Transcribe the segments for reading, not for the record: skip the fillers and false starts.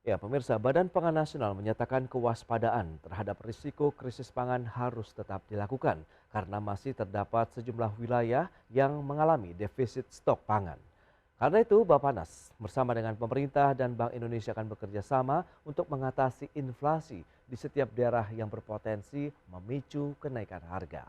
Ya, pemirsa, Badan Pangan Nasional menyatakan kewaspadaan terhadap risiko krisis pangan harus tetap dilakukan karena masih terdapat sejumlah wilayah yang mengalami defisit stok pangan. Karena itu, Bappenas bersama dengan pemerintah dan Bank Indonesia akan bekerja sama untuk mengatasi inflasi di setiap daerah yang berpotensi memicu kenaikan harga.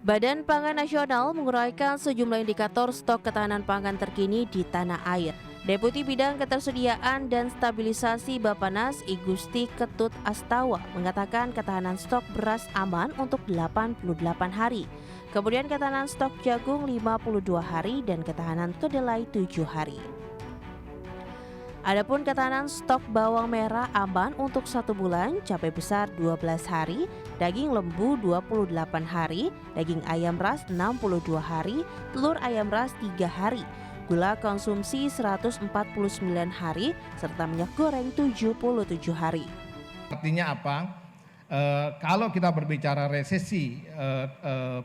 Badan Pangan Nasional menguraikan sejumlah indikator stok ketahanan pangan terkini di tanah air. Deputi Bidang Ketersediaan dan Stabilisasi Bappenas Igusti Ketut Astawa mengatakan ketahanan stok beras aman untuk 88 hari. Kemudian ketahanan stok jagung 52 hari dan ketahanan kedelai 7 hari. Adapun ketahanan stok bawang merah aman untuk 1 bulan, cabai besar 12 hari, daging lembu 28 hari, daging ayam ras 62 hari, telur ayam ras 3 hari, gula konsumsi 149 hari, serta minyak goreng 77 hari. Artinya apa? Kalau kita berbicara resesi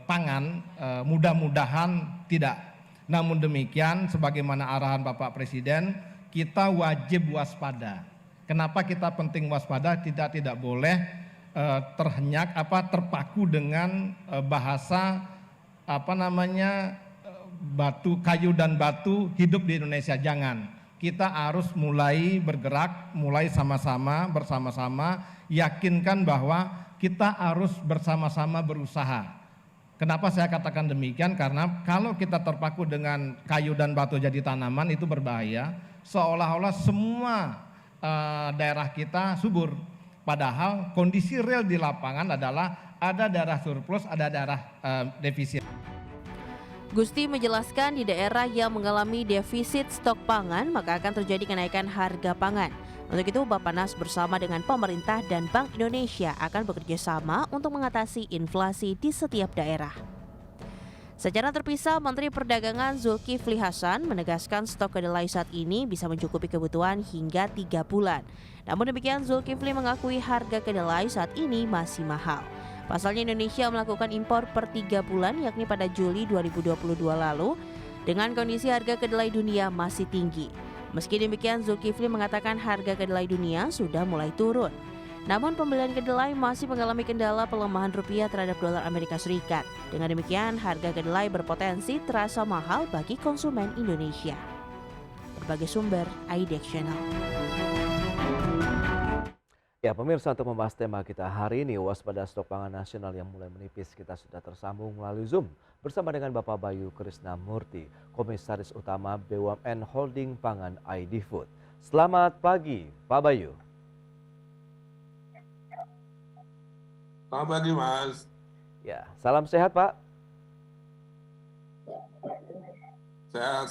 pangan, mudah-mudahan tidak. Namun demikian, sebagaimana arahan Bapak Presiden, kita wajib waspada. Kenapa kita penting waspada? Kita tidak boleh terpaku dengan bahasa batu, kayu dan batu hidup di Indonesia. Jangan. Kita harus mulai bergerak, mulai bersama-sama, yakinkan bahwa kita harus bersama-sama berusaha. Kenapa saya katakan demikian? Karena kalau kita terpaku dengan kayu dan batu jadi tanaman itu berbahaya. Seolah-olah semua daerah kita subur. Padahal kondisi real di lapangan adalah ada daerah surplus, ada daerah defisit. Gusti menjelaskan di daerah yang mengalami defisit stok pangan maka akan terjadi kenaikan harga pangan. Untuk itu Bappenas bersama dengan pemerintah dan Bank Indonesia akan bekerja sama untuk mengatasi inflasi di setiap daerah. Secara terpisah, Menteri Perdagangan Zulkifli Hasan menegaskan stok kedelai saat ini bisa mencukupi kebutuhan hingga 3 bulan. Namun demikian, Zulkifli mengakui harga kedelai saat ini masih mahal. Pasalnya Indonesia melakukan impor per 3 bulan yakni pada Juli 2022 lalu dengan kondisi harga kedelai dunia masih tinggi. Meski demikian, Zulkifli mengatakan harga kedelai dunia sudah mulai turun. Namun pembelian kedelai masih mengalami kendala pelemahan rupiah terhadap dolar Amerika Serikat. Dengan demikian, harga kedelai berpotensi terasa mahal bagi konsumen Indonesia. Berbagai sumber, IDX Channel. Ya, pemirsa, untuk membahas tema kita hari ini, waspada stok pangan nasional yang mulai menipis, kita sudah tersambung melalui Zoom bersama dengan Bapak Bayu Krisnamurti, Komisaris Utama BUMN Holding Pangan ID Food. Selamat pagi, Pak Bayu. Selamat pagi, Mas. Ya, salam sehat, Pak. Sehat.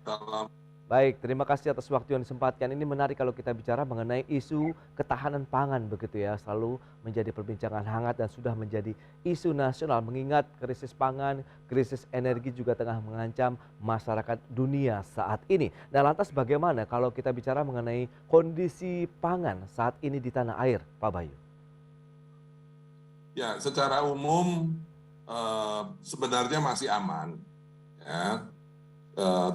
Salam. Baik, terima kasih atas waktu yang disempatkan. Ini menarik kalau kita bicara mengenai isu ketahanan pangan begitu ya. Selalu menjadi perbincangan hangat dan sudah menjadi isu nasional mengingat krisis pangan, krisis energi juga tengah mengancam masyarakat dunia saat ini. Nah, lantas bagaimana kalau kita bicara mengenai kondisi pangan saat ini di tanah air, Pak Bayu? Ya, secara umum sebenarnya masih aman. Ya.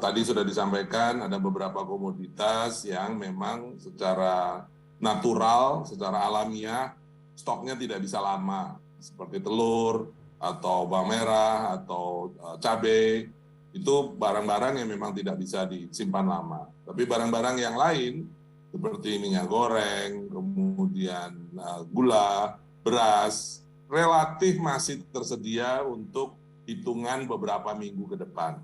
Tadi sudah disampaikan ada beberapa komoditas yang memang secara natural, secara alamiah stoknya tidak bisa lama, seperti telur atau bawang merah atau cabai. Itu barang-barang yang memang tidak bisa disimpan lama. Tapi barang-barang yang lain seperti minyak goreng, kemudian gula, beras, relatif masih tersedia untuk hitungan beberapa minggu ke depan.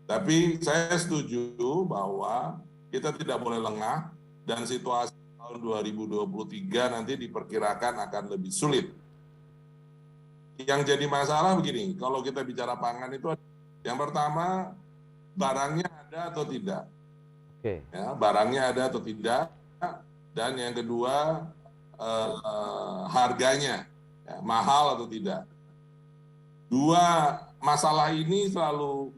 Tapi saya setuju bahwa kita tidak boleh lengah dan situasi tahun 2023 nanti diperkirakan akan lebih sulit. Yang jadi masalah begini, kalau kita bicara pangan itu yang pertama barangnya ada atau tidak. Oke. Ya, barangnya ada atau tidak, dan yang kedua harganya ya, mahal atau tidak. Dua masalah ini selalu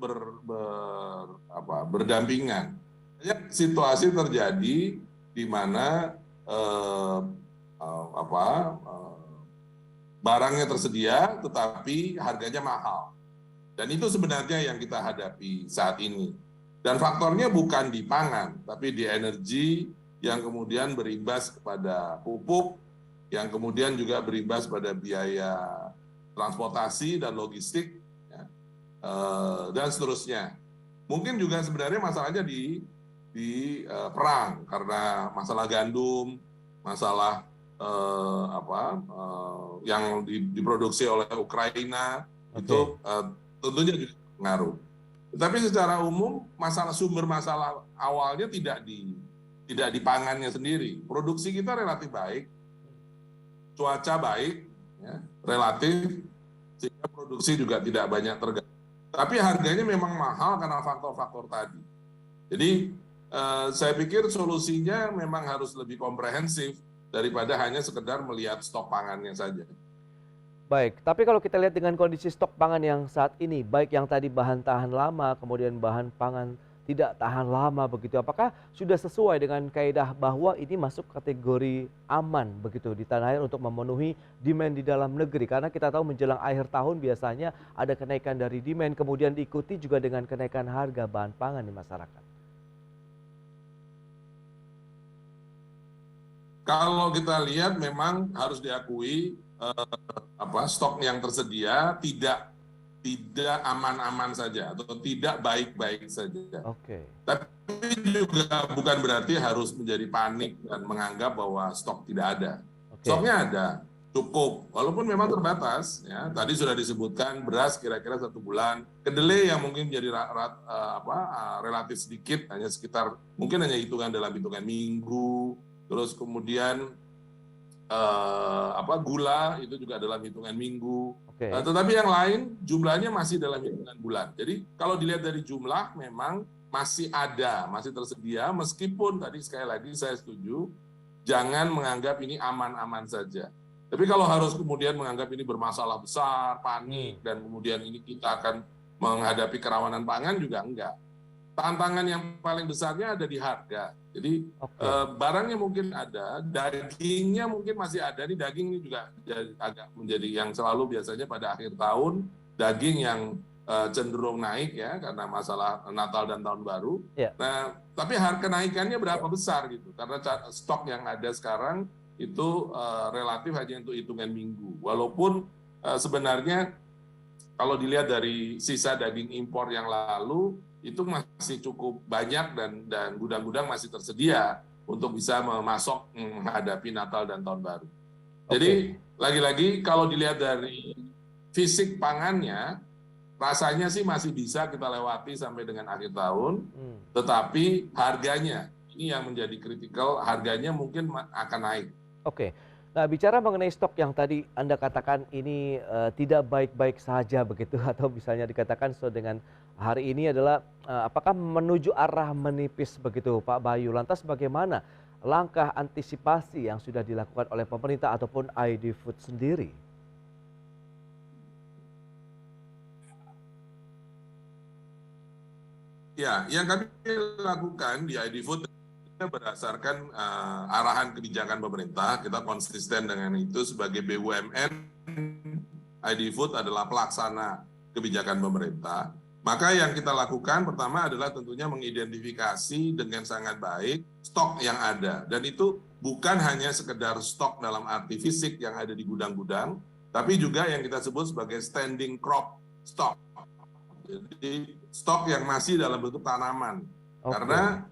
berdampingan. Situasi terjadi di mana barangnya tersedia tetapi harganya mahal. Dan itu sebenarnya yang kita hadapi saat ini. Dan faktornya bukan di pangan, tapi di energi yang kemudian berimbas kepada pupuk, yang kemudian juga berimbas pada biaya transportasi dan logistik, ya, dan seterusnya. Mungkin juga sebenarnya masalahnya di perang, karena masalah gandum, masalah yang diproduksi oleh Ukraina, itu tentunya juga pengaruh. Tetapi secara umum sumber masalah awalnya tidak di pangannya sendiri. Produksi kita relatif baik, cuaca baik, ya, relatif, sehingga produksi juga tidak banyak terganggu. Tapi harganya memang mahal karena faktor-faktor tadi. Jadi saya pikir solusinya memang harus lebih komprehensif daripada hanya sekedar melihat stok pangannya saja. Baik, tapi kalau kita lihat dengan kondisi stok pangan yang saat ini, baik yang tadi bahan tahan lama, kemudian bahan pangan tidak tahan lama begitu, apakah sudah sesuai dengan kaidah bahwa ini masuk kategori aman begitu di tanah air untuk memenuhi demand di dalam negeri? Karena kita tahu menjelang akhir tahun biasanya ada kenaikan dari demand, kemudian diikuti juga dengan kenaikan harga bahan pangan di masyarakat. Kalau kita lihat memang harus diakui stok yang tersedia tidak aman-aman saja atau tidak baik-baik saja. Oke. Tapi juga bukan berarti harus menjadi panik dan menganggap bahwa stok tidak ada. Stoknya ada, cukup, walaupun memang terbatas. Ya, tadi sudah disebutkan beras kira-kira 1 bulan, kedelai yang mungkin menjadi relatif sedikit, mungkin hanya dalam hitungan minggu. Terus kemudian gula itu juga dalam hitungan minggu. Tetapi yang lain jumlahnya masih dalam hitungan bulan. Jadi kalau dilihat dari jumlah memang masih ada, masih tersedia, meskipun tadi sekali lagi saya setuju, jangan menganggap ini aman-aman saja. Tapi kalau harus kemudian menganggap ini bermasalah besar, panik, dan kemudian ini kita akan menghadapi kerawanan pangan juga enggak. Tantangan yang paling besarnya ada di harga. Jadi barangnya mungkin ada, dagingnya mungkin masih ada. Ini daging ini juga agak menjadi yang selalu biasanya pada akhir tahun, daging yang cenderung naik ya karena masalah Natal dan Tahun Baru. Nah, tapi kenaikannya berapa besar gitu? Karena stok yang ada sekarang itu relatif hanya untuk hitungan minggu. Walaupun sebenarnya kalau dilihat dari sisa daging impor yang lalu, itu masih cukup banyak dan gudang-gudang masih tersedia untuk bisa menghadapi Natal dan Tahun Baru. Jadi lagi-lagi kalau dilihat dari fisik pangannya, rasanya sih masih bisa kita lewati sampai dengan akhir tahun, tetapi harganya ini yang menjadi kritikal, harganya mungkin akan naik. Nah, bicara mengenai stok yang tadi Anda katakan ini tidak baik-baik saja begitu, atau misalnya dikatakan sesuai dengan hari ini adalah apakah menuju arah menipis begitu Pak Bayu? Lantas bagaimana langkah antisipasi yang sudah dilakukan oleh pemerintah ataupun ID Food sendiri? Ya, yang kami lakukan di ID Food berdasarkan arahan kebijakan pemerintah, kita konsisten dengan itu sebagai BUMN. ID Food adalah pelaksana kebijakan pemerintah. Maka yang kita lakukan pertama adalah tentunya mengidentifikasi dengan sangat baik stok yang ada. Dan itu bukan hanya sekedar stok dalam arti fisik yang ada di gudang-gudang, tapi juga yang kita sebut sebagai standing crop stock. Jadi stok yang masih dalam bentuk tanaman. Karena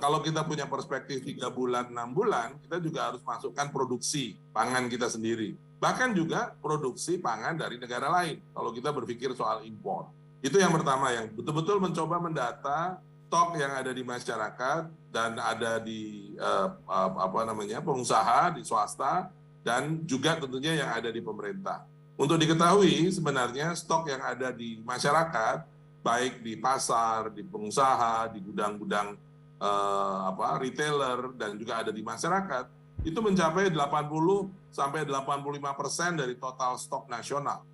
kalau kita punya perspektif 3 bulan, 6 bulan, kita juga harus masukkan produksi pangan kita sendiri. Bahkan juga produksi pangan dari negara lain, kalau kita berpikir soal impor. Itu yang pertama, yang betul-betul mencoba mendata stok yang ada di masyarakat dan ada di pengusaha, di swasta, dan juga tentunya yang ada di pemerintah. Untuk diketahui sebenarnya stok yang ada di masyarakat, baik di pasar, di pengusaha, di gudang-gudang retailer dan juga ada di masyarakat, itu mencapai 80 sampai 85% dari total stok nasional.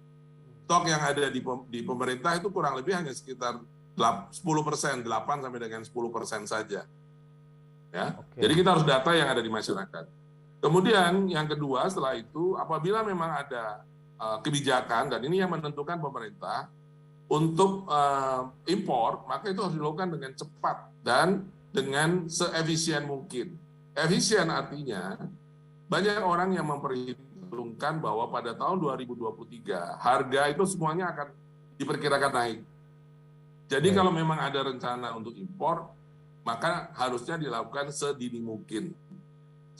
Stok yang ada di pemerintah itu kurang lebih hanya sekitar 10%, 8 sampai dengan 10% saja. Ya. Jadi kita harus data yang ada di masyarakat. Kemudian yang kedua setelah itu, apabila memang ada kebijakan, dan ini yang menentukan pemerintah, untuk impor, maka itu harus dilakukan dengan cepat dan dengan seefisien mungkin. Efisien artinya banyak orang yang memperhitungkan bahwa pada tahun 2023 harga itu semuanya akan diperkirakan naik. Jadi kalau memang ada rencana untuk impor, maka harusnya dilakukan sedini mungkin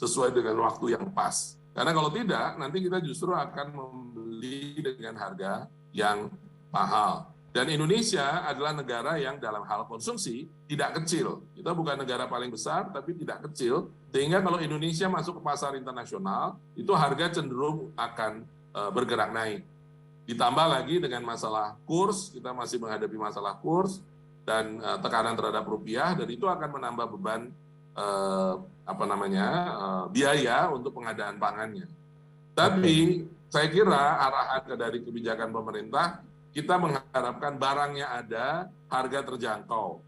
sesuai dengan waktu yang pas. Karena kalau tidak, nanti kita justru akan membeli dengan harga yang mahal. Dan Indonesia adalah negara yang dalam hal konsumsi tidak kecil. Kita bukan negara paling besar, tapi tidak kecil. Sehingga kalau Indonesia masuk ke pasar internasional, itu harga cenderung akan bergerak naik. Ditambah lagi dengan masalah kurs, kita masih menghadapi masalah kurs dan tekanan terhadap rupiah, dan itu akan menambah beban biaya untuk pengadaan pangannya. Tapi saya kira arahan dari kebijakan pemerintah, kita mengharapkan barangnya ada, harga terjangkau.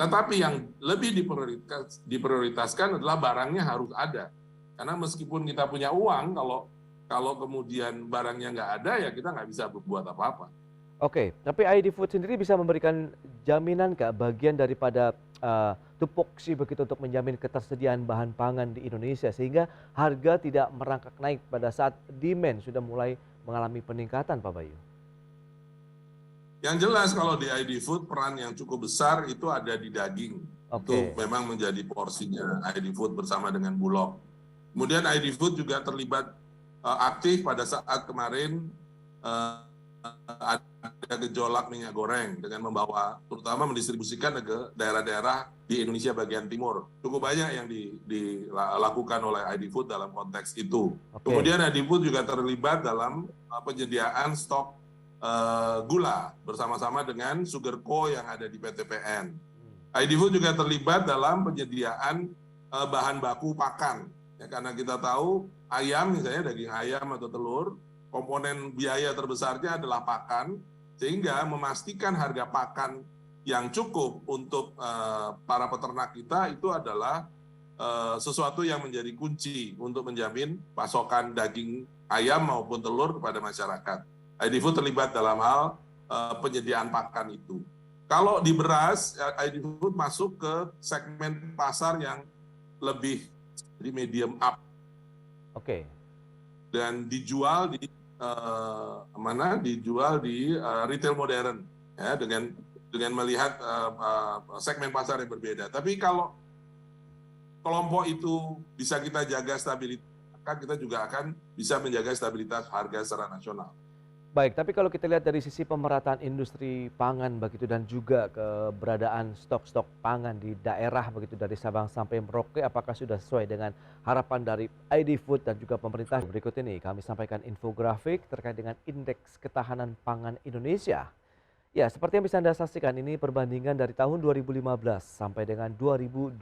Tetapi yang lebih diprioritaskan adalah barangnya harus ada. Karena meskipun kita punya uang, kalau kemudian barangnya nggak ada, ya kita nggak bisa berbuat apa-apa. Oke, tapi ID Food sendiri bisa memberikan jaminan nggak bagian daripada tupoksi begitu untuk menjamin ketersediaan bahan pangan di Indonesia sehingga harga tidak merangkak naik pada saat demand sudah mulai mengalami peningkatan, Pak Bayu? Yang jelas kalau di ID Food peran yang cukup besar itu ada di daging. Itu memang menjadi porsinya ID Food bersama dengan Bulog. Kemudian ID Food juga terlibat aktif pada saat kemarin ada gejolak minyak goreng dengan membawa, terutama mendistribusikan ke daerah-daerah di Indonesia bagian timur. Cukup banyak yang dilakukan oleh ID Food dalam konteks itu. Kemudian ID Food juga terlibat dalam penyediaan stok gula bersama-sama dengan Sugarco yang ada di PTPN. ID Food juga terlibat dalam penyediaan bahan baku pakan. Ya, karena kita tahu ayam, misalnya daging ayam atau telur, komponen biaya terbesarnya adalah pakan, sehingga memastikan harga pakan yang cukup untuk para peternak kita itu adalah sesuatu yang menjadi kunci untuk menjamin pasokan daging ayam maupun telur kepada masyarakat. ID Food terlibat dalam hal penyediaan pakan itu. Kalau di beras, ID Food masuk ke segmen pasar yang lebih di medium up. Dan dijual di retail modern, ya, dengan melihat segmen pasar yang berbeda. Tapi kalau kelompok itu bisa kita jaga stabilitas, maka kita juga akan bisa menjaga stabilitas harga secara nasional. Baik, tapi kalau kita lihat dari sisi pemerataan industri pangan begitu dan juga keberadaan stok-stok pangan di daerah begitu dari Sabang sampai Merauke, apakah sudah sesuai dengan harapan dari ID Food dan juga pemerintah? Berikut ini kami sampaikan infografik terkait dengan Indeks Ketahanan Pangan Indonesia. Ya, seperti yang bisa Anda saksikan, ini perbandingan dari tahun 2015 sampai dengan 2022.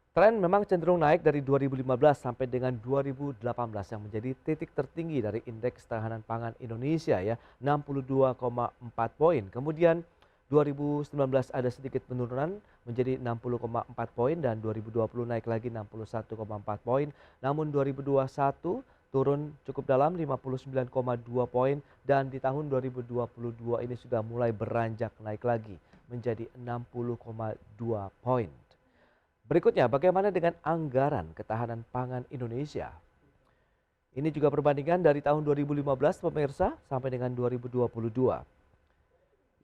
Tren memang cenderung naik dari 2015 sampai dengan 2018 yang menjadi titik tertinggi dari Indeks Ketahanan Pangan Indonesia, ya, 62,4 poin. Kemudian 2019 ada sedikit penurunan menjadi 60,4 poin dan 2020 naik lagi 61,4 poin. Namun 2021 turun cukup dalam 59,2 poin dan di tahun 2022 ini sudah mulai beranjak naik lagi menjadi 60,2 poin. Berikutnya, bagaimana dengan anggaran ketahanan pangan Indonesia? Ini juga perbandingan dari tahun 2015 pemirsa sampai dengan 2022.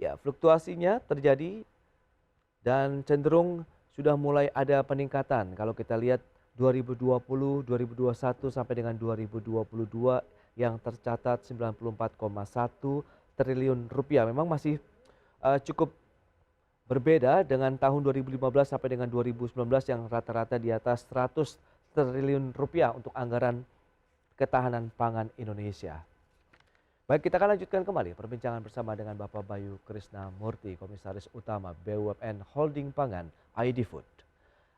Ya, fluktuasinya terjadi dan cenderung sudah mulai ada peningkatan. Kalau kita lihat 2020, 2021 sampai dengan 2022 yang tercatat 94,1 triliun rupiah. Memang masih cukup berbeda dengan tahun 2015 sampai dengan 2019 yang rata-rata di atas 100 triliun rupiah untuk anggaran ketahanan pangan Indonesia. Baik, kita akan lanjutkan kembali perbincangan bersama dengan Bapak Bayu Krisnamurti, Komisaris Utama BUMN Holding Pangan ID Food.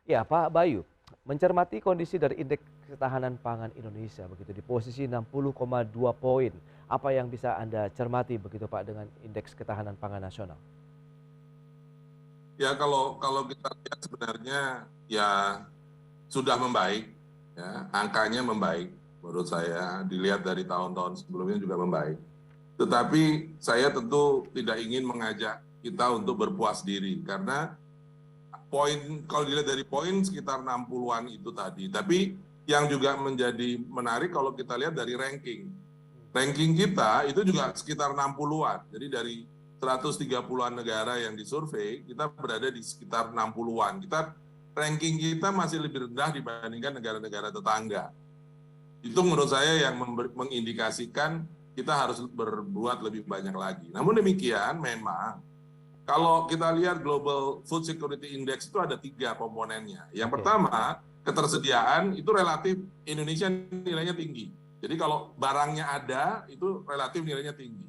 Ya, Pak Bayu, mencermati kondisi dari Indeks Ketahanan Pangan Indonesia begitu di posisi 60,2 poin. Apa yang bisa Anda cermati begitu Pak dengan Indeks Ketahanan Pangan Nasional? Ya, kalau kita lihat sebenarnya ya sudah membaik, ya, angkanya membaik menurut saya, dilihat dari tahun-tahun sebelumnya juga membaik. Tetapi saya tentu tidak ingin mengajak kita untuk berpuas diri, karena poin, kalau dilihat dari poin sekitar 60-an itu tadi. Tapi yang juga menjadi menarik kalau kita lihat dari ranking. Ranking kita itu juga sekitar 60-an. Jadi dari 130-an negara yang disurvei, kita berada di sekitar 60-an. Ranking kita masih lebih rendah dibandingkan negara-negara tetangga. Itu menurut saya yang mengindikasikan kita harus berbuat lebih banyak lagi. Namun demikian, memang kalau kita lihat Global Food Security Index itu ada 3 komponennya. Yang pertama, ketersediaan itu relatif Indonesia nilainya tinggi. Jadi kalau barangnya ada, itu relatif nilainya tinggi.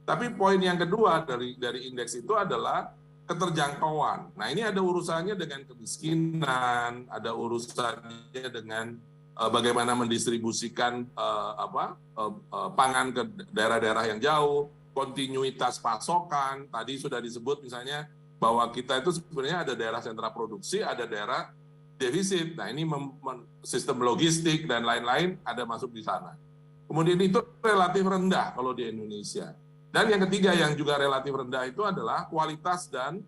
Tapi poin yang kedua dari indeks itu adalah keterjangkauan. Nah, ini ada urusannya dengan kemiskinan, ada urusannya dengan bagaimana mendistribusikan pangan ke daerah-daerah yang jauh, kontinuitas pasokan. Tadi sudah disebut misalnya bahwa kita itu sebenarnya ada daerah sentra produksi, ada daerah defisit. Nah, ini sistem logistik dan lain-lain ada masuk di sana. Kemudian itu relatif rendah kalau di Indonesia. Dan yang ketiga yang juga relatif rendah itu adalah kualitas dan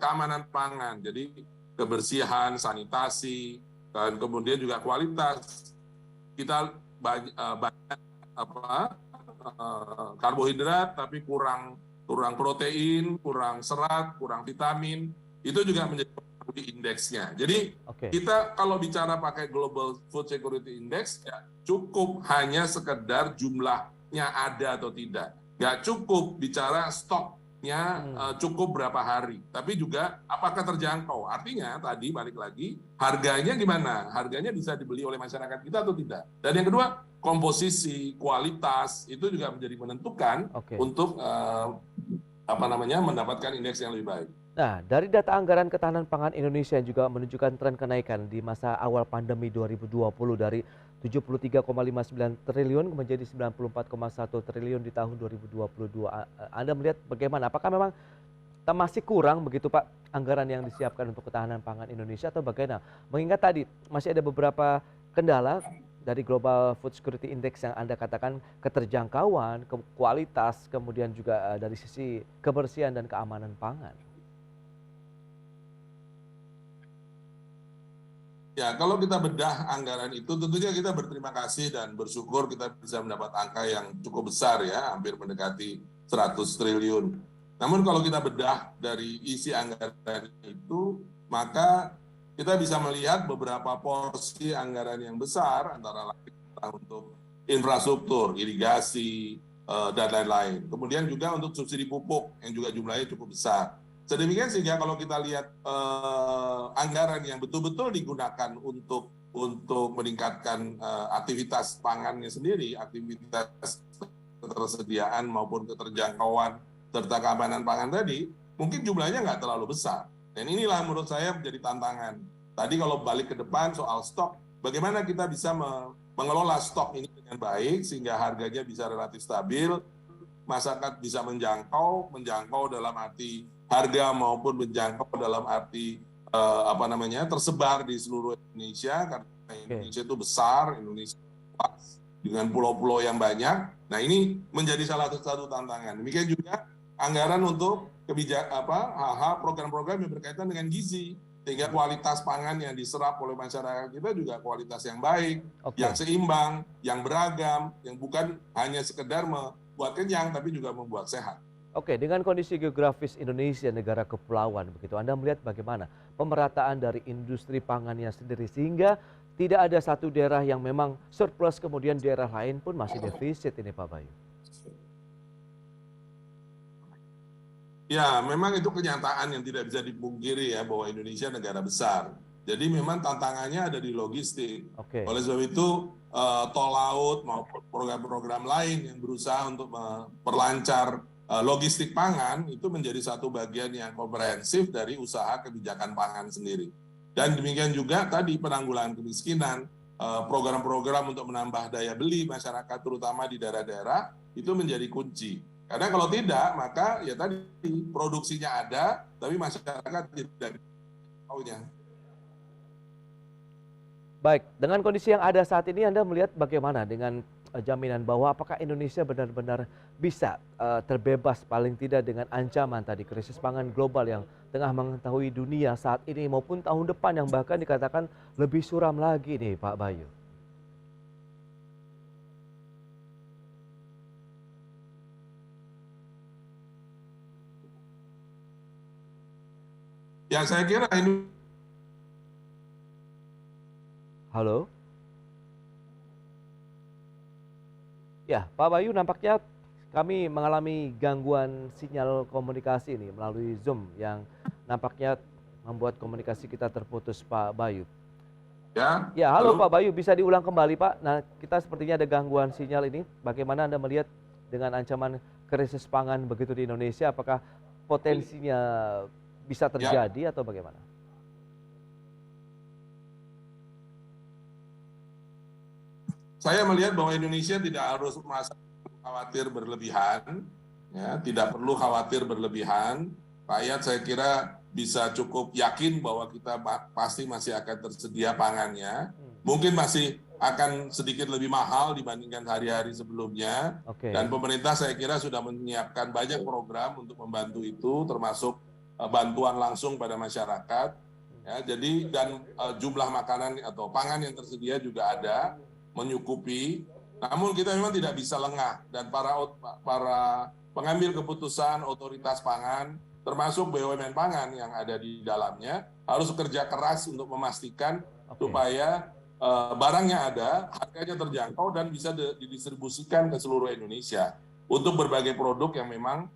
keamanan pangan. Jadi kebersihan, sanitasi, dan kemudian juga kualitas. Kita banyak karbohidrat tapi kurang protein, kurang serat, kurang vitamin. Itu juga menjadi pengaruh di indeksnya. Jadi kita kalau bicara pakai Global Food Security Index, ya cukup hanya sekedar jumlahnya ada atau tidak. Nggak cukup bicara stoknya cukup berapa hari, tapi juga apakah terjangkau. Artinya tadi balik lagi, harganya gimana? Harganya bisa dibeli oleh masyarakat kita atau tidak. Dan yang kedua, komposisi, kualitas itu juga menjadi menentukan untuk mendapatkan indeks yang lebih baik. Nah, dari data anggaran ketahanan pangan Indonesia juga menunjukkan tren kenaikan di masa awal pandemi 2020 dari 73,59 triliun menjadi 94,1 triliun di tahun 2022. Anda melihat bagaimana? Apakah memang masih kurang begitu Pak anggaran yang disiapkan untuk ketahanan pangan Indonesia atau bagaimana? Mengingat tadi masih ada beberapa kendala dari Global Food Security Index yang Anda katakan keterjangkauan, kualitas, kemudian juga dari sisi kebersihan dan keamanan pangan. Ya, kalau kita bedah anggaran itu, tentunya kita berterima kasih dan bersyukur kita bisa mendapat angka yang cukup besar ya, hampir mendekati 100 triliun. Namun kalau kita bedah dari isi anggaran itu, maka kita bisa melihat beberapa porsi anggaran yang besar, antara lain untuk infrastruktur, irigasi, dan lain-lain. Kemudian juga untuk subsidi pupuk yang juga jumlahnya cukup besar. Sedemikian sehingga kalau kita lihat anggaran yang betul-betul digunakan untuk meningkatkan aktivitas pangannya sendiri, aktivitas ketersediaan maupun keterjangkauan serta keamanan pangan tadi, mungkin jumlahnya nggak terlalu besar. Dan inilah menurut saya menjadi tantangan. Tadi kalau balik ke depan soal stok, bagaimana kita bisa mengelola stok ini dengan baik sehingga harganya bisa relatif stabil, masyarakat bisa menjangkau dalam arti harga maupun menjangkau dalam arti tersebar di seluruh Indonesia, karena Indonesia itu besar, Indonesia luas dengan pulau-pulau yang banyak. Nah, ini menjadi salah satu tantangan. Demikian juga anggaran untuk hal-hal program-program yang berkaitan dengan gizi, sehingga kualitas pangan yang diserap oleh masyarakat kita juga kualitas yang baik, yang seimbang, yang beragam, yang bukan hanya sekedar membuat kenyang tapi juga membuat sehat. Oke, dengan kondisi geografis Indonesia negara kepulauan begitu, Anda melihat bagaimana pemerataan dari industri pangannya sendiri sehingga tidak ada satu daerah yang memang surplus kemudian daerah lain pun masih defisit ini Pak Bayu? Ya, memang itu kenyataan yang tidak bisa dipungkiri ya, bahwa Indonesia negara besar. Jadi memang tantangannya ada di logistik. Oleh sebab itu tol laut maupun program-program lain yang berusaha untuk memperlancar logistik pangan itu menjadi satu bagian yang komprehensif dari usaha kebijakan pangan sendiri. Dan demikian juga tadi penanggulangan kemiskinan, program-program untuk menambah daya beli masyarakat terutama di daerah-daerah itu menjadi kunci. Karena kalau tidak, maka ya tadi produksinya ada, tapi masyarakat tidak tahunya. Baik, dengan kondisi yang ada saat ini Anda melihat bagaimana dengan jaminan bahwa apakah Indonesia benar-benar bisa terbebas paling tidak dengan ancaman tadi krisis pangan global yang tengah mengetahui dunia saat ini maupun tahun depan yang bahkan dikatakan lebih suram lagi nih Pak Bayu. Ya, saya kira ini. Halo? Ya, Pak Bayu, nampaknya kami mengalami gangguan sinyal komunikasi ini melalui Zoom yang nampaknya membuat komunikasi kita terputus, Pak Bayu. Ya, Ya, halo Pak Bayu, bisa diulang kembali Pak? Nah, kita sepertinya ada gangguan sinyal ini. Bagaimana Anda melihat dengan ancaman krisis pangan begitu di Indonesia? Apakah potensinya bisa terjadi atau bagaimana? Saya melihat bahwa Indonesia tidak harus merasa khawatir berlebihan, ya, tidak perlu khawatir berlebihan. Rakyat saya kira bisa cukup yakin bahwa kita pasti masih akan tersedia pangannya. Mungkin masih akan sedikit lebih mahal dibandingkan hari-hari sebelumnya. Dan pemerintah saya kira sudah menyiapkan banyak program untuk membantu itu, termasuk bantuan langsung pada masyarakat. Ya, jadi dan jumlah makanan atau pangan yang tersedia juga ada, menyukupi. Namun kita memang tidak bisa lengah, dan para pengambil keputusan otoritas pangan, termasuk BUMN pangan yang ada di dalamnya, harus bekerja keras untuk memastikan supaya barangnya ada, harganya terjangkau, dan bisa didistribusikan ke seluruh Indonesia untuk berbagai produk yang memang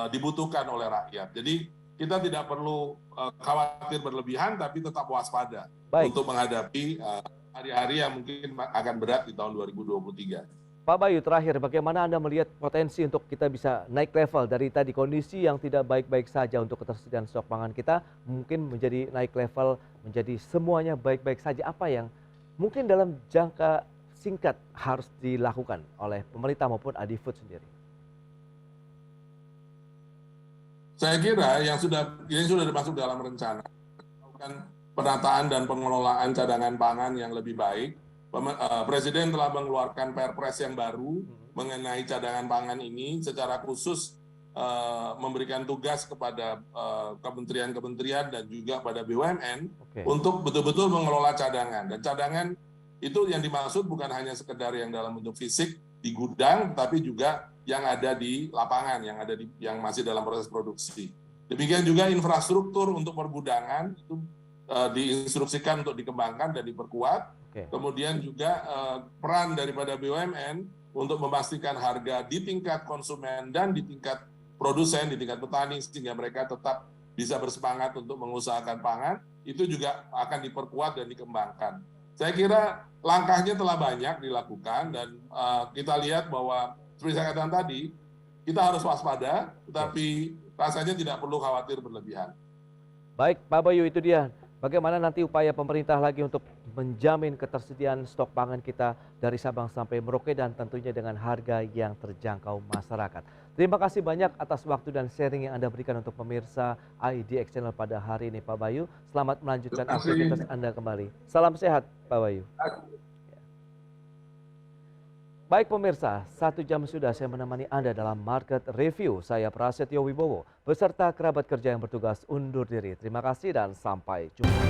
dibutuhkan oleh rakyat. Jadi kita tidak perlu khawatir berlebihan, tapi tetap waspada untuk menghadapi hari-hari yang mungkin akan berat di tahun 2023. Pak Bayu, terakhir bagaimana Anda melihat potensi untuk kita bisa naik level dari tadi kondisi yang tidak baik-baik saja untuk ketersediaan stok pangan kita, mungkin menjadi naik level, menjadi semuanya baik-baik saja. Apa yang mungkin dalam jangka singkat harus dilakukan oleh pemerintah maupun Adifood sendiri? Saya kira yang sudah masuk dalam rencana, penataan dan pengelolaan cadangan pangan yang lebih baik. Presiden telah mengeluarkan Perpres yang baru mengenai cadangan pangan ini, secara khusus memberikan tugas kepada kementerian-kementerian dan juga pada BUMN untuk betul-betul mengelola cadangan. Dan cadangan itu yang dimaksud bukan hanya sekedar yang dalam bentuk fisik di gudang, tapi juga yang ada di lapangan, yang masih dalam proses produksi. Demikian juga infrastruktur untuk pergudangan itu diinstruksikan untuk dikembangkan dan diperkuat. Kemudian juga peran daripada BUMN untuk memastikan harga di tingkat konsumen dan di tingkat produsen, di tingkat petani, sehingga mereka tetap bisa bersemangat untuk mengusahakan pangan, itu juga akan diperkuat dan dikembangkan. Saya kira langkahnya telah banyak dilakukan, dan kita lihat bahwa seperti saya katakan tadi, kita harus waspada, tetapi rasanya tidak perlu khawatir berlebihan. Baik, Pak Bayu, itu dia. Bagaimana nanti upaya pemerintah lagi untuk menjamin ketersediaan stok pangan kita dari Sabang sampai Merauke, dan tentunya dengan harga yang terjangkau masyarakat. Terima kasih banyak atas waktu dan sharing yang Anda berikan untuk pemirsa IDX Channel pada hari ini, Pak Bayu. Selamat melanjutkan aktivitas Anda kembali. Salam sehat, Pak Bayu. Baik pemirsa, 1 jam sudah saya menemani Anda dalam Market Review. Saya Prasetyo Wibowo, beserta kerabat kerja yang bertugas undur diri. Terima kasih dan sampai jumpa.